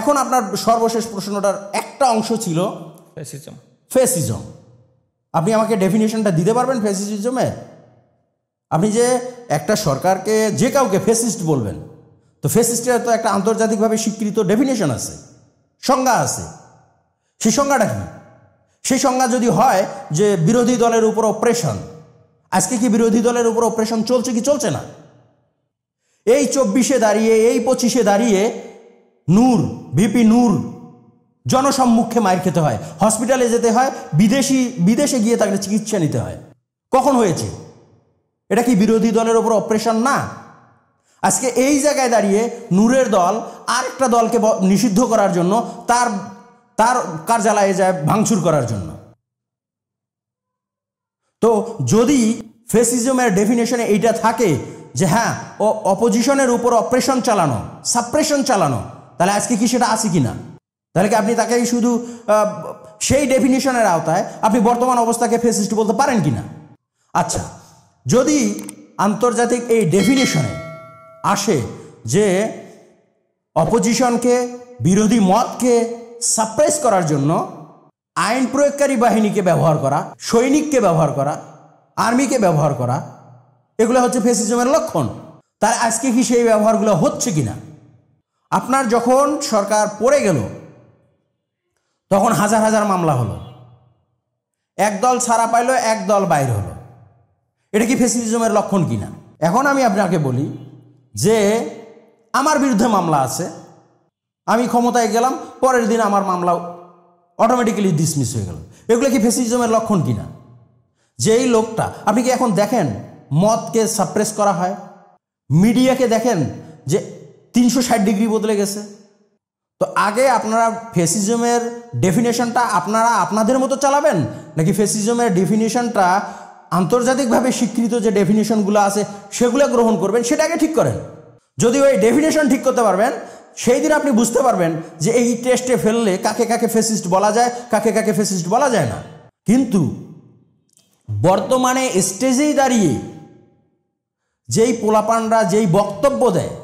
এখন আপনার সর্বশেষ প্রশ্নটার একটা অংশ ছিল ফ্যাসিজম। ফ্যাসিজম। আপনি আমাকে ডেফিনেশনটা দিতে পারবেন ফ্যাসিজমের? আপনি যে একটা সরকারকে যে কাউকে ফ্যাসিস্ট বলবেন, তো ফ্যাসিস্টের তো একটা আন্তর্জাতিকভাবে স্বীকৃত ডেফিনেশন আছে, সংজ্ঞা আছে। সেই সংজ্ঞাটা কি? সেই সংজ্ঞা যদি হয় যে বিরোধী দলের উপর অপারেশন, আজকে কি বিরোধী দলের উপর অপারেশন চলছে কি চলছে না? এই 24-এ দাঁড়িয়ে, এই 25-এ দাঁড়িয়ে নূর, ভিপি নূর জনসম্মুখে মাইর খেতে হয়, হসপিটালে যেতে হয়, বিদেশে গিয়ে তাকে চিকিৎসা নিতে হয়। কখন হয়েছে? এটা কি বিরোধী দলের উপর অপারেশন না? আজকে এই জায়গায় দাঁড়িয়ে নূরের দল আরেকটা দলকে নিষিদ্ধ করার জন্য তার কার্যালয়ে যায় ভাঙচুর করার জন্য। তো যদি ফ্যাসিজমের ডেফিনেশনে এইটা থাকে যে হ্যাঁ ও অপোজিশনের উপর অপারেশন চালানো, সাপ্রেশন চালানো, তাহলে আজকে কি সেটা আছে কি না? তাহলে কি আপনি তাকে শুধু সেই ডেফিনেশনের আওতায় আপনি বর্তমান অবস্থাকে ফ্যাসিস্ট বলতে পারেন কি না? আচ্ছা, যদি আন্তর্জাতিক এই ডেফিনেশনে আসে যে অপোজিশনকে, বিরোধী মতকে সাপ্রেস করার জন্য আইন প্রয়োগকারী বাহিনীকে ব্যবহার করা, সৈনিককে ব্যবহার করা, আর্মিকে ব্যবহার করা, এগুলো হচ্ছে ফ্যাসিজমের লক্ষণ, তার আজকে কি সেই ব্যবহারগুলো হচ্ছে কিনা? আপনার যখন সরকার পড়ে গেল তখন হাজার হাজার মামলা হলো, এক দল ছাড়া পাইল, এক দল বাইর হলো। এটা কি ফ্যাসিজমের লক্ষণ কিনা? এখন আমি আপনাকে বলি যে আমার বিরুদ্ধে মামলা আছে, আমি ক্ষমতায় গেলাম, পরের দিন আমার মামলা অটোমেটিক্যালি ডিসমিস হয়ে গেল। এগুলো কি ফ্যাসিজমের লক্ষণ কিনা? যেই লোকটা, আপনি কি এখন দেখেন মতকে সাপ্রেস করা হয়, মিডিয়াকে দেখেন যে 360 ডিগ্রি বদলে গেছে। তো আগে আপনারা ফ্যাসিজমের ডেফিনেশনটা আপনারা আপনাদের মতো চালাবেন, নাকি ফ্যাসিজমের ডেফিনেশনটা আন্তর্জাতিকভাবে স্বীকৃত যে ডেফিনেশনগুলো আছে সেগুলো গ্রহণ করবেন? সেটাকে ঠিক করেন। যদি ওই ডেফিনেশন ঠিক করতে পারবেন, সেই দিন আপনি বুঝতে পারবেন যে এই টেস্টে ফেললে কাকে কাকে ফ্যাসিস্ট বলা যায়, কাকে কাকে ফ্যাসিস্ট বলা যায় না। কিন্তু বর্তমানে স্টেজেই দাঁড়িয়ে যেই পোলাপানরা যেই বক্তব্য দেয়,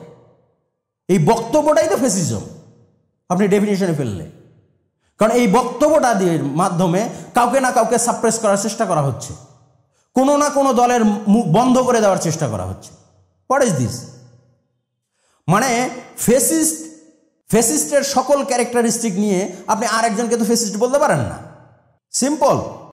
এই বক্তব্যটাই তো ফ্যাসিজম আপনি ডেফিনেশনে ফেললে। কারণ এই বক্তব্যটা দিয়ে মাধ্যমে কাউকে না কাউকে সাপ্রেস করার চেষ্টা করা হচ্ছে, কোনো না কোনো দলের মুখ বন্ধ করে দেওয়ার চেষ্টা করা হচ্ছে। What is this? মানে ফ্যাসিস্টের সকল ক্যারেক্টারিস্টিক নিয়ে আপনি আরেকজনকে তো ফ্যাসিস্ট বলতে পারেন না। সিম্পল।